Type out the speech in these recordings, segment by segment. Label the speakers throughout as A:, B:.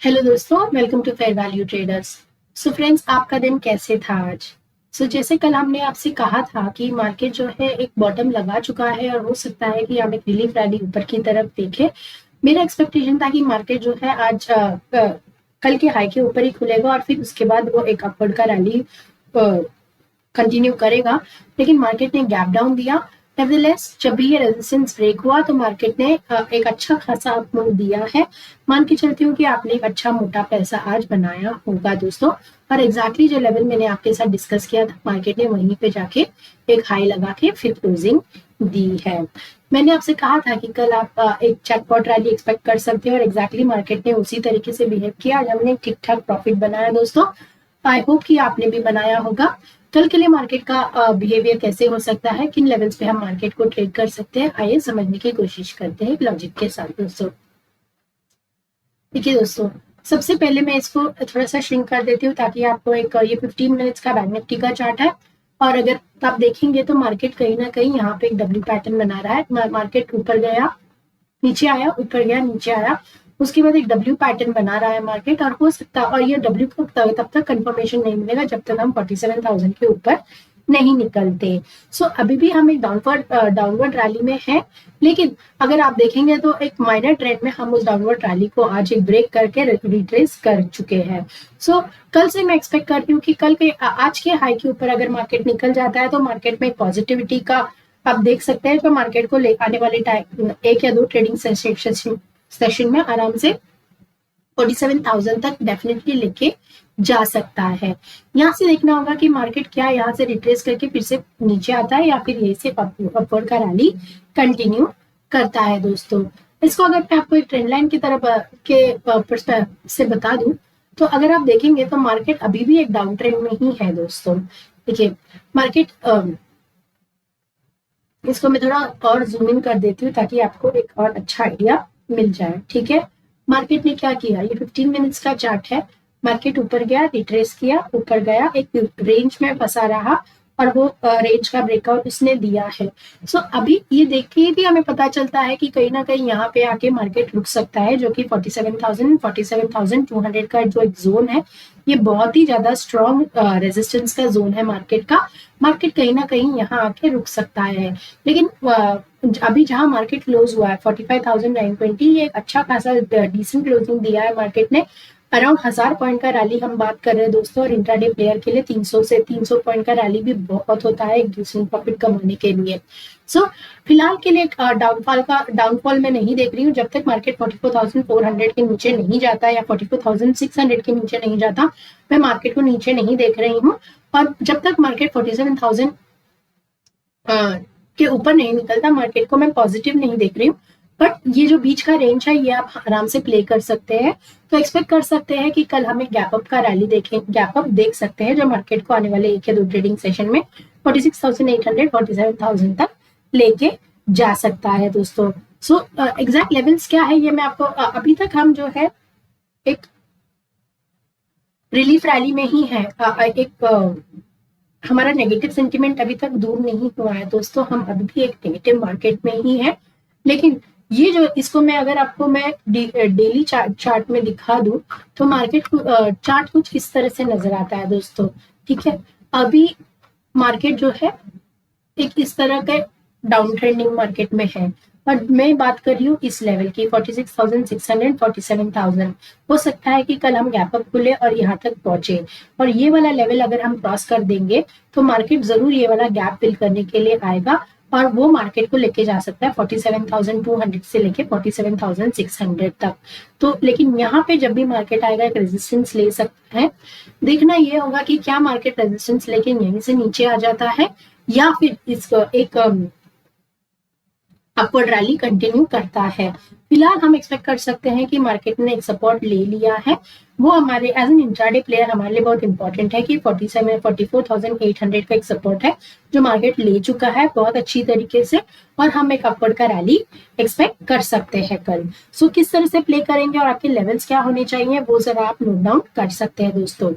A: Hello दोस्तों, welcome to fair value traders. So friends, आपका दिन कैसे था आज? जैसे कल हमने आपसे कहा था कि मार्केट जो है एक बॉटम लगा चुका है और हो सकता है कि हम एक रिलीफ रैली ऊपर की तरफ देखें। मेरा एक्सपेक्टेशन था कि मार्केट जो है आज कल के हाई के ऊपर ही खुलेगा और फिर उसके बाद वो एक अपवर्ड का रैली कंटिन्यू करेगा, लेकिन मार्केट ने गैप डाउन दिया। नेवरदलेस जब भी ये रेजिस्टेंस ब्रेक हुआ तो मार्केट ने एक अच्छा खासा अप मूव दिया है। मान के चलती हूँ कि आपने एक अच्छा मोटा पैसा आज बनाया होगा दोस्तों। और एग्जैक्टली जो लेवल मैंने आपके साथ डिस्कस किया था, मार्केट ने वहीं पे जाके एक हाई लगा के फिर क्लोजिंग दी है। मैंने आपसे कहा था कि कल आप एक चैकपॉट रैली एक्सपेक्ट कर सकते हो और एग्जैक्टली मार्केट ने उसी तरीके से बिहेव किया। आज हमने ठीक ठाक प्रॉफिट बनाया दोस्तों। आई होप कि आपने भी बनाया होगा। कल के लिए मार्केट का बिहेवियर कैसे हो सकता है, किन लेवल्स पे हम मार्केट को ट्रेड कर सकते हैं, आइए समझने की कोशिश करते हैं लॉजिक के साथ दोस्तों। देखिए दोस्तों, सबसे पहले मैं इसको थोड़ा सा श्रिंक कर देती हूँ ताकि आपको एक ये 15 मिनट्स का बैंक निफ्टी का चार्ट है। और अगर आप देखेंगे तो मार्केट कहीं ना कहीं यहाँ पे एक डब्ल्यू पैटर्न बना रहा है। मार्केट ऊपर गया, नीचे आया, ऊपर गया, नीचे आया, उसके बाद एक डब्ल्यू पैटर्न बना रहा है मार्केट। और हो सकता है, और ये डब्ल्यू को तब तक कंफर्मेशन नहीं मिलेगा जब तक हम 47,000 के ऊपर नहीं निकलते। अभी भी हम एक डाउनवर्ड रैली में है, लेकिन अगर आप देखेंगे तो एक माइनर ट्रेंड में हम उस डाउनवर्ड रैली को आज एक ब्रेक करके रिट्रेस कर चुके हैं। कल से मैं एक्सपेक्ट करती हूँ कि कल के आज के हाई के ऊपर अगर मार्केट निकल जाता है तो मार्केट में पॉजिटिविटी का आप देख सकते हैं। तो मार्केट को आने वाले टाइम एक या दो ट्रेडिंग सेशन में आराम से 47,000 तक डेफिनेटली लेके जा सकता है। यहाँ से देखना होगा कि मार्केट क्या यहाँ से रिट्रेस करके फिर से नीचे आता है या फिर यही से अपवर्ड का रैली कंटिन्यू करता है दोस्तों। इसको अगर मैं आपको एक ट्रेंड लाइन की तरफ के से बता दूं, तो अगर आप देखेंगे तो मार्केट अभी भी एक डाउन ट्रेंड में ही है दोस्तों। देखिए मार्केट इसको मैं थोड़ा और जूम इन कर देती हूँ ताकि आपको एक और अच्छा आइडिया मिल जाए। ठीक है, मार्केट ने क्या किया, ये 15 मिनट्स का चार्ट है। मार्केट ऊपर गया, रिट्रेस किया, ऊपर गया, एक रेंज में फंसा रहा और वो रेंज का ब्रेकआउट इसने दिया है। अभी ये देख के भी हमें पता चलता है कि कहीं ना कहीं यहाँ पे आके मार्केट रुक सकता है, जो कि 47,200 का जो एक जोन है, ये बहुत ही ज्यादा स्ट्रॉन्ग रेजिस्टेंस का जोन है मार्केट का। मार्केट कहीं ना कहीं यहाँ आके रुक सकता है, लेकिन अभी जहां मार्केट क्लोज हुआ है 45,920, ये एक अच्छा खासा डिसेंट क्लोजिंग दिया है मार्केट ने। अराउंड 1000 पॉइंट का रैली हम बात कर रहे हैं दोस्तों, और इंट्राडे प्लेयर के लिए 300 से 300 पॉइंट का रैली भी बहुत होता है एक डिसेंट प्रॉफिट कमाने के लिए। फिलहाल के लिए डाउनफॉल मैं नहीं देख रही हूँ। जब तक मार्केट 44,400 के नीचे नहीं जाता या 44,600 के नीचे नहीं जाता, मैं मार्केट को नीचे नहीं देख रही हूँ। और जब तक मार्केट 47,000 के ऊपर नहीं निकलता, मार्केट को मैं पॉजिटिव नहीं देख रही हूँ। बट ये जो बीच का रेंज है, ये आप आराम से प्ले कर सकते हैं। तो एक्सपेक्ट कर सकते हैं कि कल हम एक गैप अप का रैली देखें, गैप अप देख सकते हैं जो मार्केट को आने वाले एक या दो ट्रेडिंग सेशन में 46,800 47,000 तक लेके जा सकता है दोस्तों। एग्जैक्ट लेवल्स क्या है ये मैं आपको अभी तक हम जो है एक रिलीफ रैली में ही है। हमारा नेगेटिव सेंटिमेंट अभी तक दूर नहीं हुआ है दोस्तों, हम अभी भी एक नेगेटिव मार्केट में ही है। लेकिन ये जो इसको मैं अगर आपको मैं डेली चार्ट में दिखा दूं तो मार्केट चार्ट कुछ इस तरह से नजर आता है दोस्तों। ठीक है, अभी मार्केट जो है एक इस तरह के डाउन ट्रेंडिंग मार्केट में है, और मैं बात कर रही हूँ इस लेवल की 46,600 47,000। हो सकता है कि कल हम गैप अप खुले और यहाँ तक पहुंचे, और ये वाला लेवल अगर हम क्रॉस कर देंगे तो मार्केट जरूर ये वाला गैप फिल करने के लिए आएगा, और वो मार्केट को लेके जा सकता है 47,200 से लेके 47,600 तक। तो लेकिन यहाँ पे जब भी मार्केट आएगा एक रेजिस्टेंस ले सकता है। देखना ये होगा कि क्या मार्केट रेजिस्टेंस लेके यहीं से नीचे आ जाता है या फिर इसको एक अपवर्ड रैली कंटिन्यू करता है। फिलहाल हम एक्सपेक्ट कर सकते हैं कि मार्केट ने एक सपोर्ट ले लिया है। वो हमारे एज एन इंट्राडे प्लेयर हमारे लिए बहुत इंपॉर्टेंट है कि 44,800 का एक सपोर्ट है जो मार्केट ले चुका है बहुत अच्छी तरीके से, और हम एक अपवर्ड का रैली एक्सपेक्ट कर सकते हैं कल। किस तरह से प्ले करेंगे और आपके लेवल्स क्या होने चाहिए वो जरा आप नोट डाउन कर सकते हैं दोस्तों।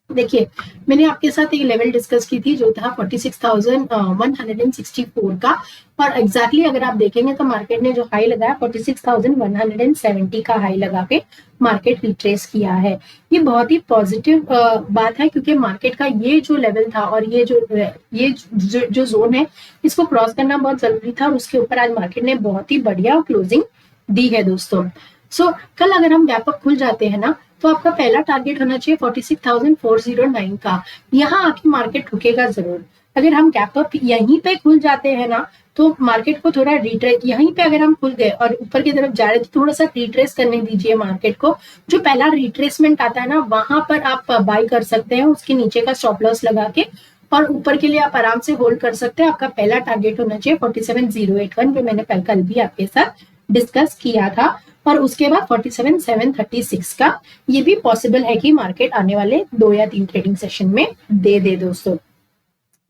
A: देखिए, मैंने आपके साथ एक लेवल डिस्कस की थी जो था 46,164 का, और एग्जैक्टली अगर आप देखेंगे तो मार्केट ने जो हाई लगाया 46,170 का हाई लगा के मार्केट रिट्रेस किया है। ये बहुत ही पॉजिटिव बात है, क्योंकि मार्केट का ये जो लेवल था और ये जो जोन है, इसको क्रॉस करना बहुत जरूरी था, और उसके ऊपर आज मार्केट ने बहुत ही बढ़िया क्लोजिंग दी है दोस्तों। सो कल अगर हम गैप अप खुल जाते हैं ना, तो आपका पहला टारगेट होना चाहिए 46,409 का। यहाँ आके मार्केट रुकेगा जरूर। अगर हम गैप अप यहीं पे खुल जाते हैं ना, तो मार्केट को थोड़ा रिट्रेस, यहीं पे अगर हम खुल गए और ऊपर की तरफ जा रहे तो थोड़ा सा रिट्रेस करने दीजिए मार्केट को। जो पहला रिट्रेसमेंट आता है ना, वहां पर आप बाई कर सकते हैं, उसके नीचे का स्टॉप लॉस लगा के, और ऊपर के लिए आप आराम से होल्ड कर सकते हैं। आपका पहला टारगेट होना चाहिए 47,081, जो मैंने कल भी आपके साथ डिस्कस किया था। और उसके बाद 47,736 का ये भी पॉसिबल है कि मार्केट आने वाले 2 या 3 ट्रेडिंग सेशन में दे दोस्तों।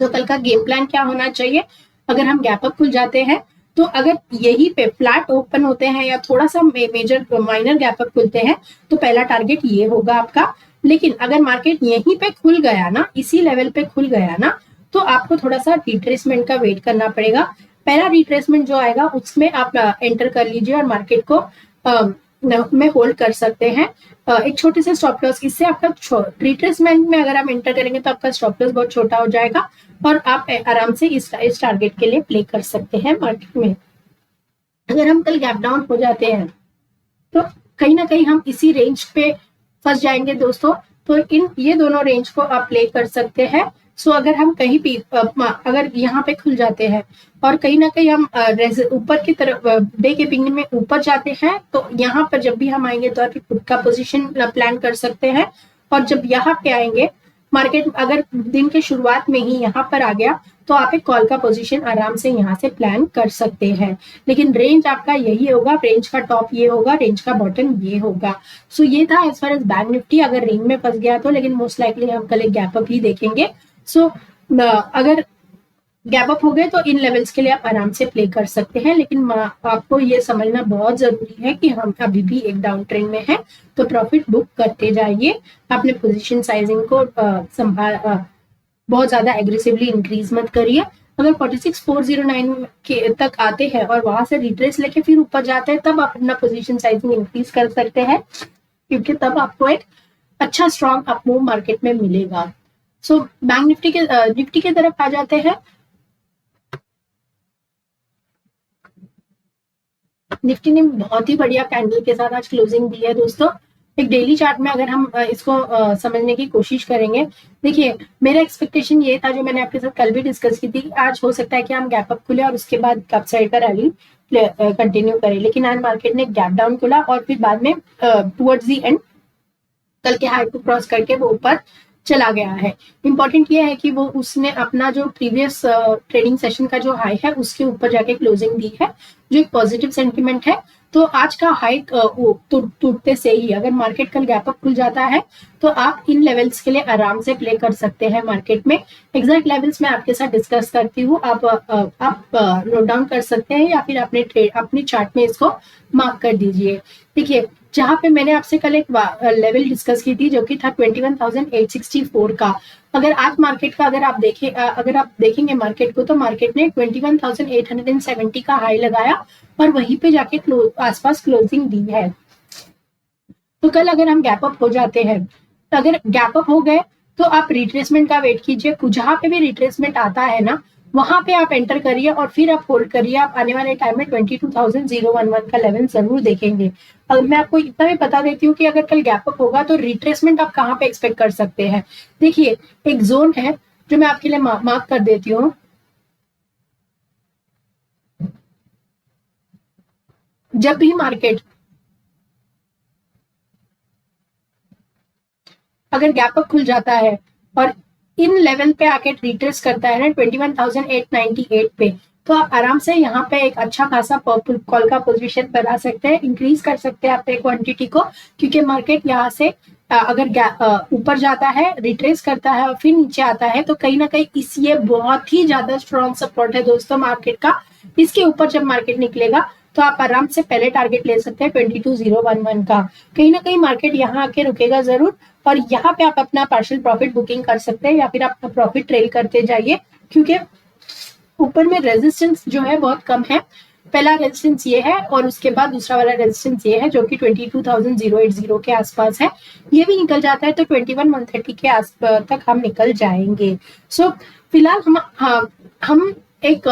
A: तो कल का गेम प्लान क्या होना चाहिए? अगर हम गैप अप खुल जाते हैं, तो अगर यही पे फ्लैट ओपन होते हैं या थोड़ा सा मेजर माइनर गैप अप खुलते हैं, तो पहला टारगेट ये होगा आपका। लेकिन अगर मार्केट यहीं पे खुल गया ना, इसी लेवल पे खुल गया ना, तो आपको थोड़ा सा रिट्रेसमेंट का वेट करना पड़ेगा। पहला रिट्रेसमेंट जो आएगा उसमें आप एंटर कर लीजिए और मार्केट को में होल्ड कर सकते हैं एक छोटे से स्टॉप लॉस। इससे आपका रिट्रेसमेंट में अगर आप एंटर करेंगे तो आपका स्टॉप लॉस बहुत छोटा हो जाएगा, और आप आराम से इस टारगेट के लिए प्ले कर सकते हैं मार्केट में। अगर हम कल गैप डाउन हो जाते हैं, तो कहीं ना कहीं हम इसी रेंज पे फंस जाएंगे दोस्तों। तो ये दोनों रेंज को आप प्ले कर सकते हैं। सो अगर हम कहीं भी अगर यहाँ पे खुल जाते हैं और कहीं ना कहीं हम ऊपर की तरफ डे के बिगिनिंग में ऊपर जाते हैं, तो यहाँ पर जब भी हम आएंगे तो आप खुद का पोजीशन प्लान कर सकते हैं। और जब यहाँ पे आएंगे, मार्केट अगर दिन के शुरुआत में ही यहाँ पर आ गया, तो आप एक कॉल का पोजीशन आराम से यहाँ से प्लान कर सकते हैं। लेकिन रेंज आपका यही होगा, रेंज का टॉप ये होगा, रेंज का बॉटम ये होगा। सो ये था as far as bank Nifty. अगर रेंज में फंस गया तो, लेकिन मोस्ट लाइकली हम कल एक गैप अप ही देखेंगे। सो अगर गैप अप हो गए तो इन लेवल्स के लिए आप आराम से प्ले कर सकते हैं। लेकिन आपको ये समझना बहुत जरूरी है कि हम अभी भी एक डाउन ट्रेंड में हैं, तो प्रॉफिट बुक करते जाइए। अपने पोजीशन साइजिंग को बहुत ज्यादा एग्रेसिवली इंक्रीज मत करिए। अगर 46,409 के तक आते हैं और वहां से रिट्रेस लेके फिर ऊपर जाते हैं, तब आप अपना पोजीशन साइजिंग इंक्रीज कर सकते हैं, क्योंकि तब आपको एक अच्छा स्ट्रॉन्ग अप मूव मार्केट में मिलेगा। सो बैंक निफ्टी के तरफ आ जाते हैं। निफ्टी ने बहुत ही बढ़िया कैंडल के साथ आज क्लोजिंग दी है दोस्तों। एक डेली चार्ट में अगर हम इसको समझने की कोशिश करेंगे, देखिए मेरा एक्सपेक्टेशन ये था, जो मैंने आपके साथ कल भी डिस्कस की थी, कि आज हो सकता है कि हम गैप अप खुले और उसके बाद अपसाइड का रैली कंटिन्यू करें। लेकिन आज मार्केट ने गैप डाउन खुला और फिर बाद में टुवर्ड्स दी एंड कल के हाई को क्रॉस करके वो ऊपर चला गया है। इंपॉर्टेंट ये है कि वो उसने अपना जो प्रीवियस ट्रेडिंग सेशन का जो हाई है उसके ऊपर जाके क्लोजिंग दी है, जो एक पॉजिटिव सेंटिमेंट है। तो आज का हाई टूटते से ही अगर मार्केट कल गैप अप खुल जाता है, तो आप इन लेवल्स के लिए आराम से प्ले कर सकते हैं मार्केट में। एग्जैक्ट लेवल्स मैं आपके साथ डिस्कस करती हूँ, आप नोट डाउन कर सकते हैं या फिर अपने चार्ट में इसको मार्क कर दीजिए। देखिए, जहां पे मैंने आपसे कल एक लेवल डिस्कस की थी जो कि था 21,864 का। अगर आज मार्केट का अगर आप देखेंगे मार्केट को, तो मार्केट ने 21,870 का हाई लगाया और वहीं पे जाके आसपास क्लोजिंग दी है। तो कल अगर हम गैप अप हो जाते हैं, तो अगर गैप अप हो गए तो आप रिट्रेसमेंट का वेट कीजिए। जहां पे भी रिट्रेसमेंट आता है ना, वहां पे आप एंटर करिए और फिर आप होल्ड करिए। आप आने वाले टाइम में 22,011 का लेवल जरूर देखेंगे। अब मैं आपको इतना भी बता देती हूँ कि अगर कल गैप अप होगा तो रिट्रेसमेंट आप कहाँ पे एक्सपेक्ट कर सकते हैं। देखिए, एक जोन है जो मैं आपके लिए मार्क कर देती हूँ। जब भी मार्केट अगर गैप अप खुल जाता है और इन लेवल पे आके रिट्रेस करता है ना 21,898 पे, तो आप आराम से यहाँ पे एक अच्छा खासा कॉल का पोजीशन बना सकते हैं, इंक्रीज कर सकते हैं अपने क्वांटिटी को। क्योंकि मार्केट यहाँ से अगर ऊपर जाता है, रिट्रेस करता है और फिर नीचे आता है, तो कहीं ना कहीं ये बहुत ही ज्यादा स्ट्रॉन्ग सपोर्ट है दोस्तों मार्केट का। इसके ऊपर जब मार्केट निकलेगा तो आप आराम से पहले टारगेट ले सकते हैं 22,011 का। कहीं ना कहीं मार्केट यहाँ आके रुकेगा जरूर, और यहाँ पे आप अपना पार्शियल प्रॉफिट बुकिंग कर सकते हैं, या फिर आप प्रॉफिट ट्रेल करते जाइए, क्योंकि ऊपर में रेजिस्टेंस जो है बहुत कम है। पहला रेजिस्टेंस ये है और उसके बाद दूसरा वाला रेजिस्टेंस ये है जो कि 22,080 के आसपास है। ये भी निकल जाता है तो 21,130 के आसपास तक हम निकल जाएंगे। सो फिलहाल हम एक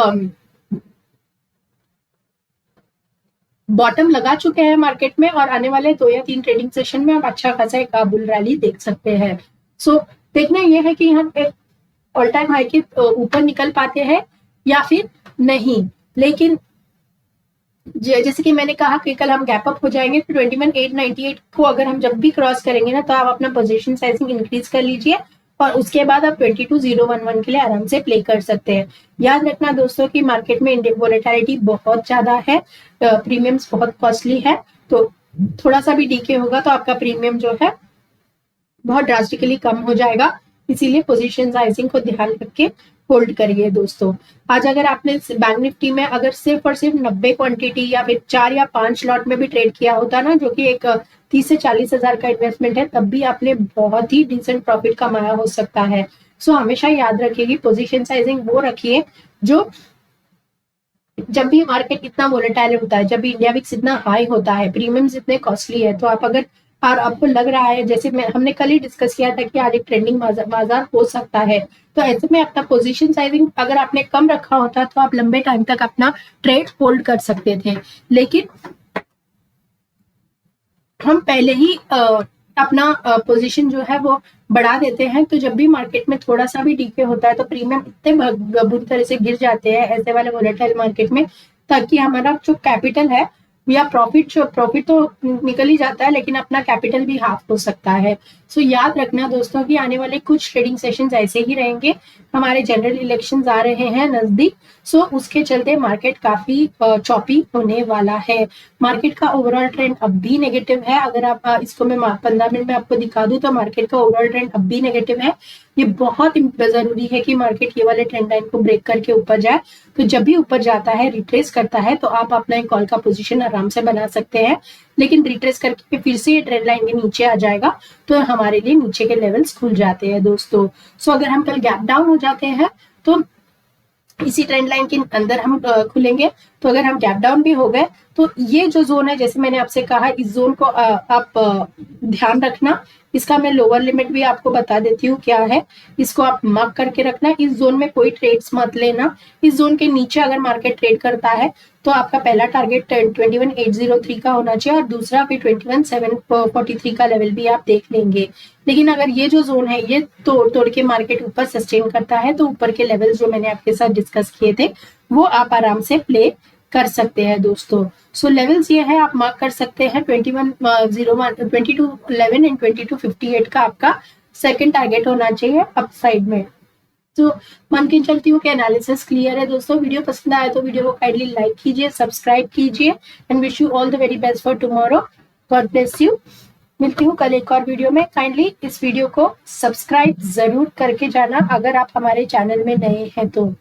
A: बॉटम लगा चुके हैं मार्केट में, और आने वाले 2 या 3 ट्रेडिंग सेशन में आप अच्छा खासा एक बुल रैली देख सकते हैं। सो देखना यह है कि हम एक ऑल टाइम हाई के ऊपर निकल पाते हैं या फिर नहीं। लेकिन जैसे कि मैंने कहा कि कल हम गैप अप हो जाएंगे, तो 21,898 को अगर हम जब भी क्रॉस करेंगे ना, तो आप अपना पोजीशन साइजिंग इंक्रीज कर लीजिए, और उसके बाद आप 22,011 के लिए आराम से प्ले कर सकते हैं। याद रखना दोस्तों कि मार्केट में वोलेटिलिटी बहुत ज्यादा है, प्रीमियम्स बहुत कॉस्टली है, तो थोड़ा सा भी डीके होगा तो आपका प्रीमियम जो है बहुत ड्रास्टिकली कम हो जाएगा। इसीलिए पोजीशन साइजिंग को ध्यान रख के होल्ड करिए दोस्तों। आज अगर आपने बैंक निफ्टी में अगर सिर्फ और सिर्फ 90 क्वांटिटी या फिर 4 या 5 लॉट में भी ट्रेड किया होता ना, जो कि एक 30 से 40 हजार का इन्वेस्टमेंट है, तब भी आपने बहुत ही डिसेंट प्रॉफिट कमाया हो सकता है। सो हमेशा याद रखिए पोजीशन साइजिंग वो रखिए जो जब भी मार्केट इतना वोलेटाइल होता है, जब भी इंडिया विक्स इतना हाई होता है, प्रीमियम्स इतने कॉस्टली है, तो आप अगर और आपको लग रहा है, जैसे हमने कल ही डिस्कस किया था कि आज एक ट्रेंडिंग बाजार हो सकता है, तो ऐसे में अपना पोजीशन साइजिंग अगर आपने कम रखा होता तो आप लंबे टाइम तक अपना ट्रेड होल्ड कर सकते थे। लेकिन हम पहले ही अपना पोजीशन जो है वो बढ़ा देते हैं, तो जब भी मार्केट में थोड़ा सा भी डीके होता है तो प्रीमियम इतने बुरी तरह से गिर जाते हैं ऐसे वाले वोलेटाइल मार्केट में, ताकि हमारा जो कैपिटल है या प्रॉफिट तो निकल ही जाता है, लेकिन अपना कैपिटल भी हाफ हो सकता है। सो याद रखना दोस्तों कि आने वाले कुछ ट्रेडिंग सेशंस ऐसे ही रहेंगे। हमारे जनरल इलेक्शंस आ रहे हैं नजदीक, सो उसके चलते मार्केट काफी चॉपी होने वाला है। मार्केट का ओवरऑल ट्रेंड अब भी नेगेटिव है। अगर आप इसको मैं 15 मिनट में आपको दिखा दूं तो मार्केट का ओवरऑल ट्रेंड अब भी नेगेटिव है। ये बहुत जरूरी है कि मार्केट ये वाले ट्रेंड लाइन को ब्रेक करके ऊपर जाए। तो जब भी ऊपर जाता है, रिट्रेस करता है, तो आप अपना एक कॉल का पोजीशन आराम से बना सकते हैं। लेकिन रिट्रेस करके फिर से ये ट्रेंड लाइन के नीचे आ जाएगा तो हमारे लिए नीचे के लेवल्स खुल जाते हैं दोस्तों। सो अगर हम कल गैप डाउन हो जाते हैं तो इसी ट्रेंड लाइन के अंदर हम खुलेंगे। तो अगर हम गैप डाउन भी हो गए तो ये जो जोन है, जैसे मैंने आपसे कहा, इस जोन को आप ध्यान रखना। इसका मैं लोअर लिमिट भी आपको बता देती हूँ क्या है, इसको आप मार्क करके रखना। इस जोन में कोई ट्रेड्स मत लेना। इस जोन के नीचे अगर मार्केट ट्रेड करता है तो आपका पहला टारगेट 21,803 का होना चाहिए, और दूसरा फिर 21,743 का लेवल भी आप देख लेंगे। लेकिन अगर ये जो जोन है ये तोड़ के मार्केट ऊपर सस्टेन करता है, तो ऊपर के लेवल्स जो मैंने आपके साथ डिस्कस किए थे वो आप आराम से प्ले कर सकते हैं दोस्तों। सो लेवल्स ये है, आप मार्क कर सकते हैं 2101, 2211 एंड 2258 का आपका सेकंड टारगेट होना चाहिए अप साइड में। तो मान के चलती हूँ कि एनालिसिस क्लियर है दोस्तों। वीडियो पसंद आया तो वीडियो को काइंडली लाइक कीजिए, सब्सक्राइब कीजिए, and wish you all the very best for tomorrow. God bless you. मिलती हूँ कल एक और वीडियो में। काइंडली इस वीडियो को सब्सक्राइब जरूर करके जाना अगर आप हमारे चैनल में नए हैं तो।